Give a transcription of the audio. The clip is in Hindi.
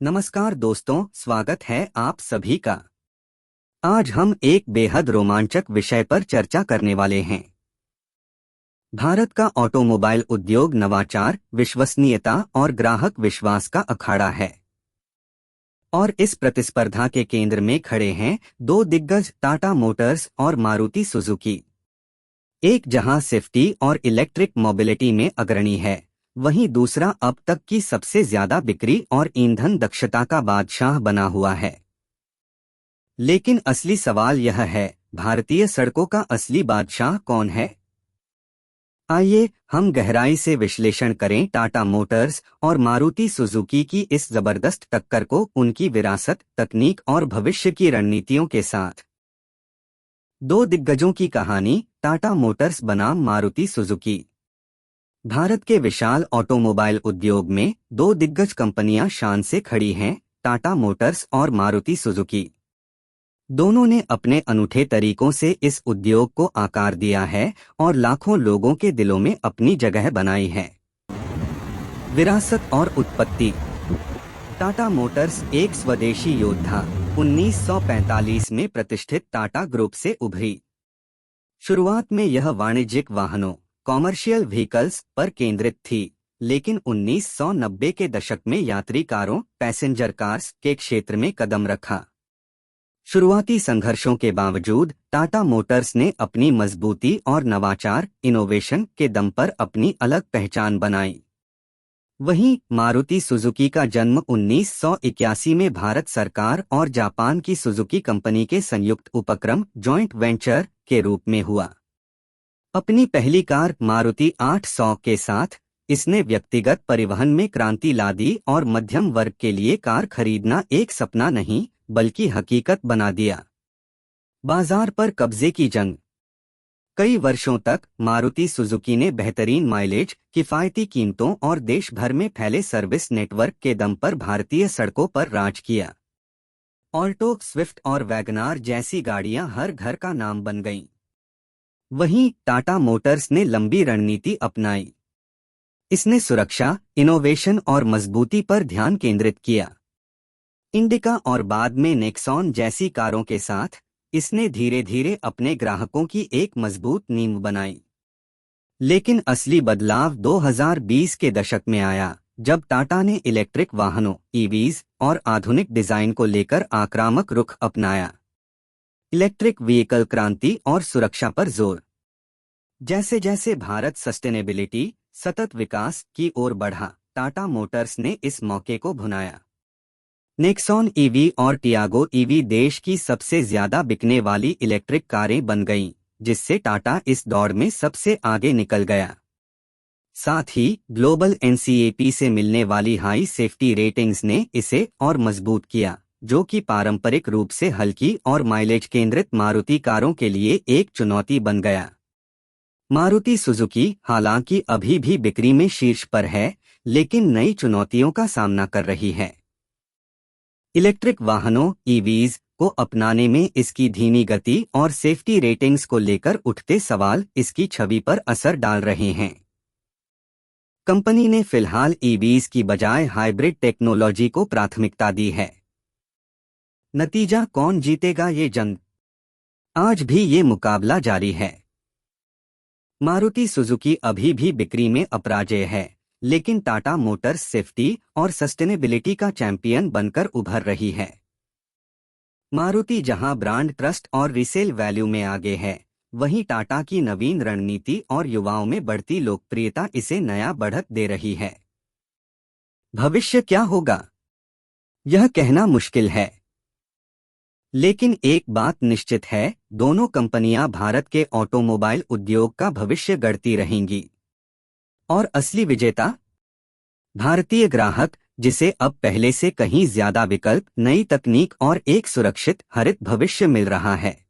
नमस्कार दोस्तों, स्वागत है आप सभी का। आज हम एक बेहद रोमांचक विषय पर चर्चा करने वाले हैं। भारत का ऑटोमोबाइल उद्योग नवाचार, विश्वसनीयता और ग्राहक विश्वास का अखाड़ा है। और इस प्रतिस्पर्धा के केंद्र में खड़े हैं दो दिग्गज टाटा मोटर्स और मारुति सुजुकी। एक जहां सेफ्टी और इलेक्ट्रिक मोबिलिटी में अग्रणी है, वहीं दूसरा अब तक की सबसे ज्यादा बिक्री और ईंधन दक्षता का बादशाह बना हुआ है। लेकिन असली सवाल यह है, भारतीय सड़कों का असली बादशाह कौन है? आइए हम गहराई से विश्लेषण करें टाटा मोटर्स और मारुति सुजुकी की इस जबरदस्त टक्कर को उनकी विरासत, तकनीक और भविष्य की रणनीतियों के साथ। दो दिग्गजों की कहानी, टाटा मोटर्स बनाम मारुति सुजुकी। भारत के विशाल ऑटोमोबाइल उद्योग में दो दिग्गज कंपनियां शान से खड़ी हैं, टाटा मोटर्स और मारुति सुजुकी। दोनों ने अपने अनूठे तरीकों से इस उद्योग को आकार दिया है और लाखों लोगों के दिलों में अपनी जगह बनाई है। विरासत और उत्पत्ति। टाटा मोटर्स एक स्वदेशी योद्धा 1945 में प्रतिष्ठित टाटा ग्रुप से उभरी। शुरुआत में यह वाणिज्यिक वाहनों, कॉमर्शियल व्हीकल्स पर केंद्रित थी, लेकिन 1990 के दशक में यात्री कारों, पैसेंजर कार्स के क्षेत्र में कदम रखा। शुरुआती संघर्षों के बावजूद टाटा मोटर्स ने अपनी मजबूती और नवाचार, इनोवेशन के दम पर अपनी अलग पहचान बनाई। वहीं मारुति सुजुकी का जन्म 1981 में भारत सरकार और जापान की सुजुकी कंपनी के संयुक्त उपक्रम जॉइंट वेंचर के रूप में हुआ। अपनी पहली कार मारुति 800 के साथ इसने व्यक्तिगत परिवहन में क्रांति ला दी और मध्यम वर्ग के लिए कार खरीदना एक सपना नहीं बल्कि हकीकत बना दिया। बाजार पर कब्जे की जंग। कई वर्षों तक मारुति सुजुकी ने बेहतरीन माइलेज, किफायती कीमतों और देश भर में फैले सर्विस नेटवर्क के दम पर भारतीय सड़कों पर राज किया। ऑल्टो, स्विफ्ट और वैगनार जैसी गाड़ियां हर घर का नाम बन गईं। वहीं टाटा मोटर्स ने लंबी रणनीति अपनाई। इसने सुरक्षा, इनोवेशन और मजबूती पर ध्यान केंद्रित किया। इंडिका और बाद में नेक्सॉन जैसी कारों के साथ इसने धीरे धीरे अपने ग्राहकों की एक मजबूत नींव बनाई। लेकिन असली बदलाव 2020 के दशक में आया, जब टाटा ने इलेक्ट्रिक वाहनों, ईवीज और आधुनिक डिजाइन को लेकर आक्रामक रुख अपनाया। इलेक्ट्रिक व्हीकल क्रांति और सुरक्षा पर जोर। जैसे जैसे भारत सस्टेनेबिलिटी, सतत विकास की ओर बढ़ा, टाटा मोटर्स ने इस मौके को भुनाया। नेक्सॉन ईवी और टियागो ईवी देश की सबसे ज्यादा बिकने वाली इलेक्ट्रिक कारें बन गईं, जिससे टाटा इस दौड़ में सबसे आगे निकल गया। साथ ही ग्लोबल एनसीएपी से मिलने वाली हाई सेफ्टी रेटिंग्स ने इसे और मजबूत किया, जो कि पारंपरिक रूप से हल्की और माइलेज केंद्रित मारुति कारों के लिए एक चुनौती बन गया। मारुति सुजुकी हालांकि अभी भी बिक्री में शीर्ष पर है, लेकिन नई चुनौतियों का सामना कर रही है। इलेक्ट्रिक वाहनों, ईवीज को अपनाने में इसकी धीमी गति और सेफ्टी रेटिंग्स को लेकर उठते सवाल इसकी छवि पर असर डाल रहे हैं। कंपनी ने फिलहाल ईवीज की बजाय हाइब्रिड टेक्नोलॉजी को प्राथमिकता दी है। नतीजा, कौन जीतेगा ये जंग? आज भी ये मुकाबला जारी है। मारुति सुजुकी अभी भी बिक्री में अपराजेय है, लेकिन टाटा मोटर्स सेफ्टी और सस्टेनेबिलिटी का चैंपियन बनकर उभर रही है। मारुति जहां ब्रांड ट्रस्ट और रीसेल वैल्यू में आगे है, वहीं टाटा की नवीन रणनीति और युवाओं में बढ़ती लोकप्रियता इसे नया बढ़त दे रही है। भविष्य क्या होगा, यह कहना मुश्किल है। लेकिन एक बात निश्चित है, दोनों कंपनियां भारत के ऑटोमोबाइल उद्योग का भविष्य गढ़ती रहेंगी। और असली विजेता भारतीय ग्राहक, जिसे अब पहले से कहीं ज्यादा विकल्प, नई तकनीक और एक सुरक्षित हरित भविष्य मिल रहा है।